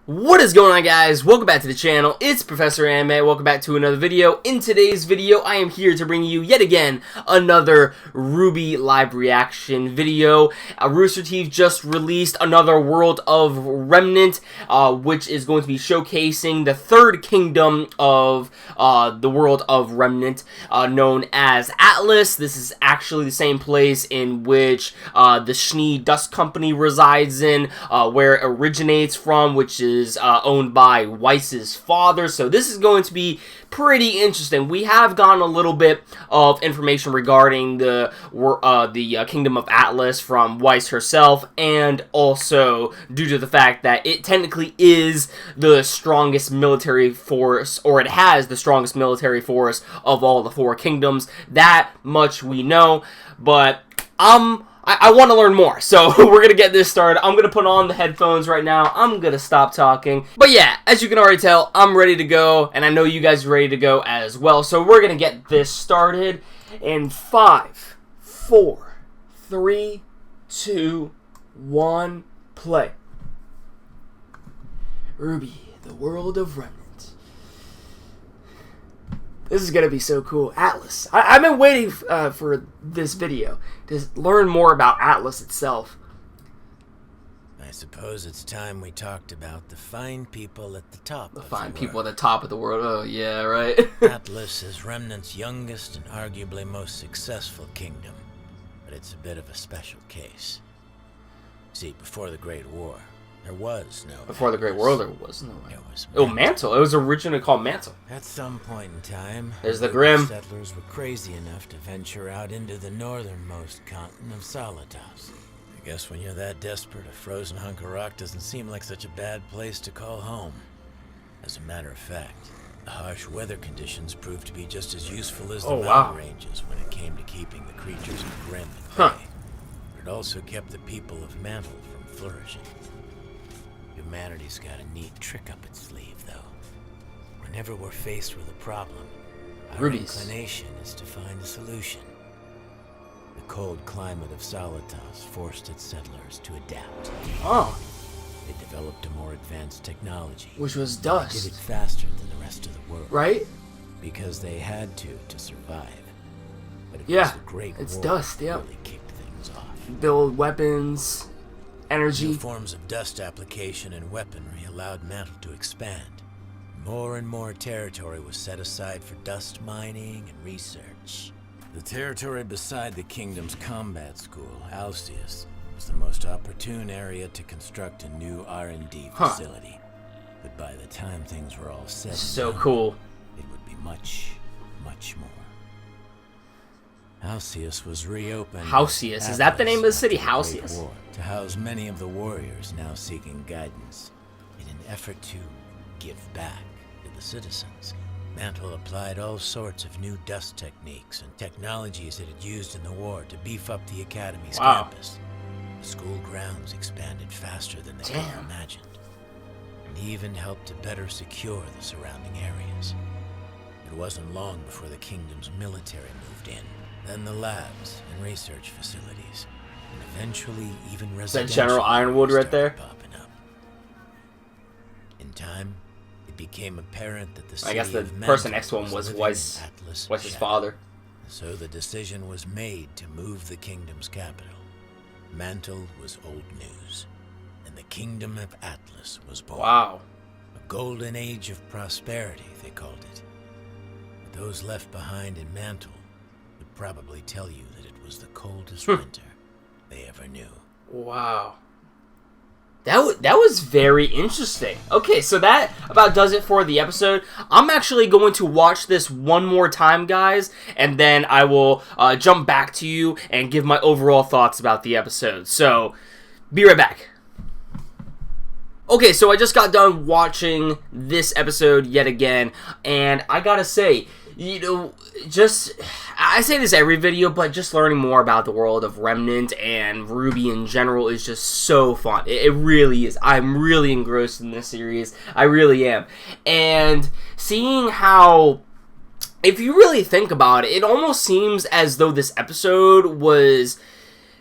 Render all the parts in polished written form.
What is going on, guys? Welcome back to the channel. It's Professor Anime. Welcome back to another video. In today's video, I am here to bring you yet again another RWBY live reaction video. Roosterteeth just released another World of Remnant, which is going to be showcasing the third kingdom of the World of Remnant, known as Atlas. This is actually the same place in which the Schnee Dust Company resides in, where it originates from, which is owned by Weiss's father. So this is going to be pretty interesting. We have gotten a little bit of information regarding the Kingdom of Atlas from Weiss herself, and also due to the fact that it technically is the strongest military force, or it has the strongest military force of all the four kingdoms. That much we know, but I want to learn more, so we're going to get this started. I'm going to put on the headphones right now. I'm going to stop talking. But yeah, as you can already tell, I'm ready to go, and I know you guys are ready to go as well. So we're going to get this started in 5, 4, 3, 2, 1, play. RWBY, the World of Remnant. This is going to be so cool. Atlas. I've been waiting for this video to learn more about Atlas itself. I suppose it's time we talked about the fine people at the top. The fine people at the top of the world. Oh, yeah, right. Atlas is Remnant's youngest and arguably most successful kingdom, but it's a bit of a special case. See, before the Great War, there was no Before the Great War, there was no. It was Oh, Mantle. It was originally called Mantle. At some point in time, there's the Grim. Settlers were crazy enough to venture out into the northernmost continent of Solitas. I guess when you're that desperate, a frozen hunk of rock doesn't seem like such a bad place to call home. As a matter of fact, the harsh weather conditions proved to be just as useful as the mountain ranges when it came to keeping the creatures of Grim at bay. But it also kept the people of Mantle from flourishing. Humanity's got a neat trick up its sleeve, though. Whenever we're faced with a problem, our inclination is to find a solution. The cold climate of Solitas forced its settlers to adapt. Oh. They developed a more advanced technology, which was dust. They did it faster than the rest of the world. Right? Because they had to survive. But it yeah, was the Great it's War dust, yeah. Really kicked things off. Build weapons, energy. New forms of dust application and weaponry allowed Mantle to expand. More and more territory was set aside for dust mining and research. The territory beside the kingdom's combat school, Alcius, was the most opportune area to construct a new R&D facility. But by the time things were all set, cool. It would be much, much more. Halcyon was reopened. Halcyon, is that the name of the city? Halcyon. To house many of the warriors now seeking guidance. In an effort to give back to the citizens, Mantle applied all sorts of new dust techniques and technologies it had used in the war to beef up the Academy's campus. The school grounds expanded faster than they could have imagined, and even helped to better secure the surrounding areas. It wasn't long before the kingdom's military moved in. Then the labs and research facilities, and eventually even residential. Is that General Ironwood right there? Popping up. In time, it became apparent that the city I guess the of person Mantle next to him was Weiss's father. So the decision was made to move the kingdom's capital. Mantle was old news, and the Kingdom of Atlas was born. Wow. A golden age of prosperity, they called it. But those left behind in Mantle would probably tell you that it was the coldest winter they ever knew. Wow. That was very interesting. Okay, so that about does it for the episode. I'm actually going to watch this one more time, guys, and then I will jump back to you and give my overall thoughts about the episode. So, be right back. Okay, so I just got done watching this episode yet again, and I gotta say, you know, I say this every video, but just learning more about the world of Remnant and RWBY in general is just so fun. It really is. I'm really engrossed in this series. I really am. And seeing how, if you really think about it, it almost seems as though this episode was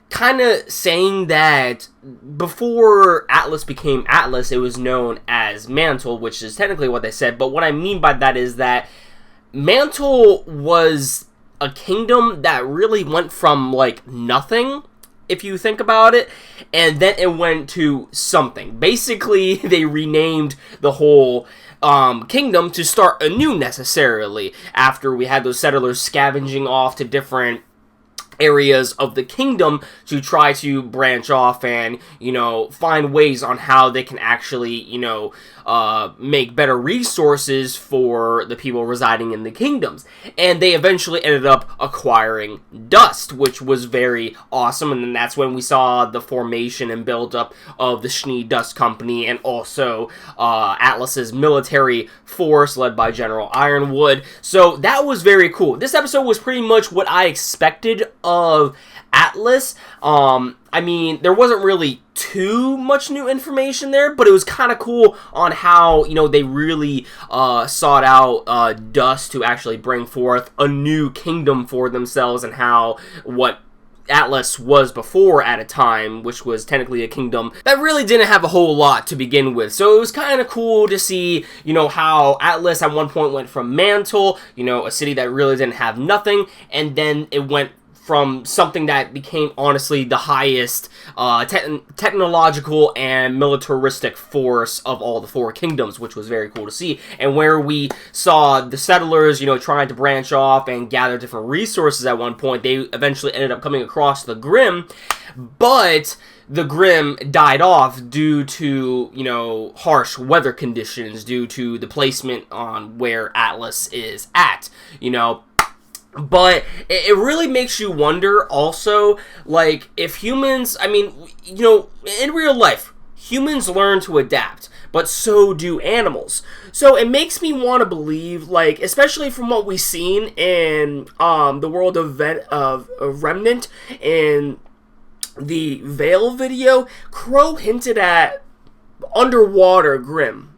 kind of saying that before Atlas became Atlas, it was known as Mantle, which is technically what they said. But what I mean by that is that Mantle was a kingdom that really went from, like, nothing, if you think about it, and then it went to something. Basically, they renamed the whole kingdom to start anew, necessarily, after we had those settlers scavenging off to different areas of the kingdom to try to branch off and, you know, find ways on how they can actually, you know, make better resources for the people residing in the kingdoms. And they eventually ended up acquiring dust, which was very awesome. And then that's when we saw the formation and build-up of the Schnee Dust Company, and also Atlas's military force led by General Ironwood. So that was very cool. This episode was pretty much what I expected of Atlas. I mean, there wasn't really too much new information there, but it was kind of cool on how, you know, they really sought out Dust to actually bring forth a new kingdom for themselves, and how what Atlas was before at a time, which was technically a kingdom that really didn't have a whole lot to begin with. So it was kind of cool to see, you know, how Atlas at one point went from Mantle, you know, a city that really didn't have nothing, and then it went from something that became, honestly, the highest technological and militaristic force of all the four kingdoms, which was very cool to see. And where we saw the settlers, you know, trying to branch off and gather different resources at one point, they eventually ended up coming across the Grimm, but the Grimm died off due to, you know, harsh weather conditions, due to the placement on where Atlas is at, you know. But it really makes you wonder also, like, if humans, I mean, you know, in real life, humans learn to adapt, but so do animals. So it makes me want to believe, like, especially from what we've seen in the world of Remnant in the Veil video, Crow hinted at underwater Grimm.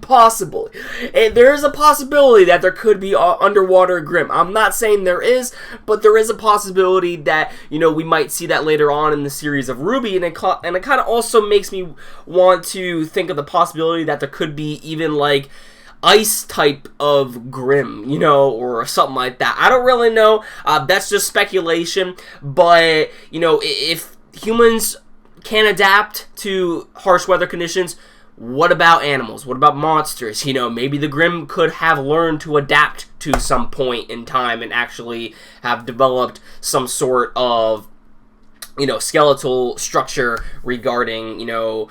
Possibly. And there is a possibility that there could be underwater Grimm. I'm not saying there is, but there is a possibility that, you know, we might see that later on in the series of RWBY, and it kind of also makes me want to think of the possibility that there could be even, like, ice type of Grimm, you know, or something like that. I don't really know. That's just speculation, but, you know, if humans can adapt to harsh weather conditions, what about animals? What about monsters? You know, maybe the Grimm could have learned to adapt to some point in time and actually have developed some sort of, you know, skeletal structure regarding, you know,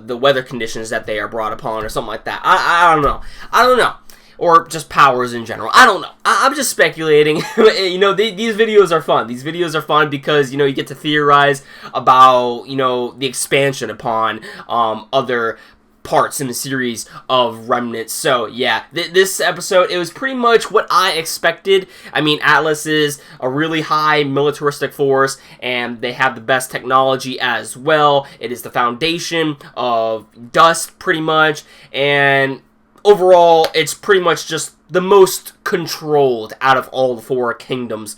the weather conditions that they are brought upon, or something like that. I don't know. I don't know. Or just powers in general. I don't know. I'm just speculating. You know, these videos are fun. These videos are fun because, you know, you get to theorize about, you know, the expansion upon other parts in the series of Remnant. So yeah, this episode, it was pretty much what I expected. I mean, Atlas is a really high militaristic force, and they have the best technology as well. It is the foundation of Dust, pretty much, and overall, it's pretty much just the most controlled out of all the four kingdoms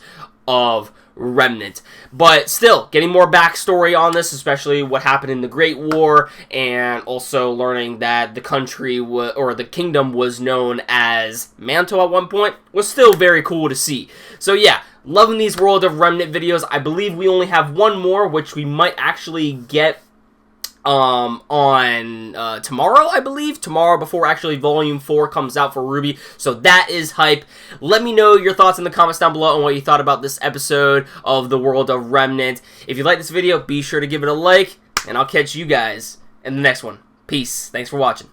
of Remnant. But still, getting more backstory on this, especially what happened in the Great War, and also learning that the country, or the kingdom, was known as Mantle at one point, was still very cool to see. So yeah, loving these World of Remnant videos. I believe we only have one more, which we might actually get on tomorrow, I believe. Tomorrow, before actually Volume 4 comes out for RWBY. So that is hype. Let me know your thoughts in the comments down below on what you thought about this episode of the World of Remnant. If you like this video, be sure to give it a like, and I'll catch you guys in the next one. Peace. Thanks for watching.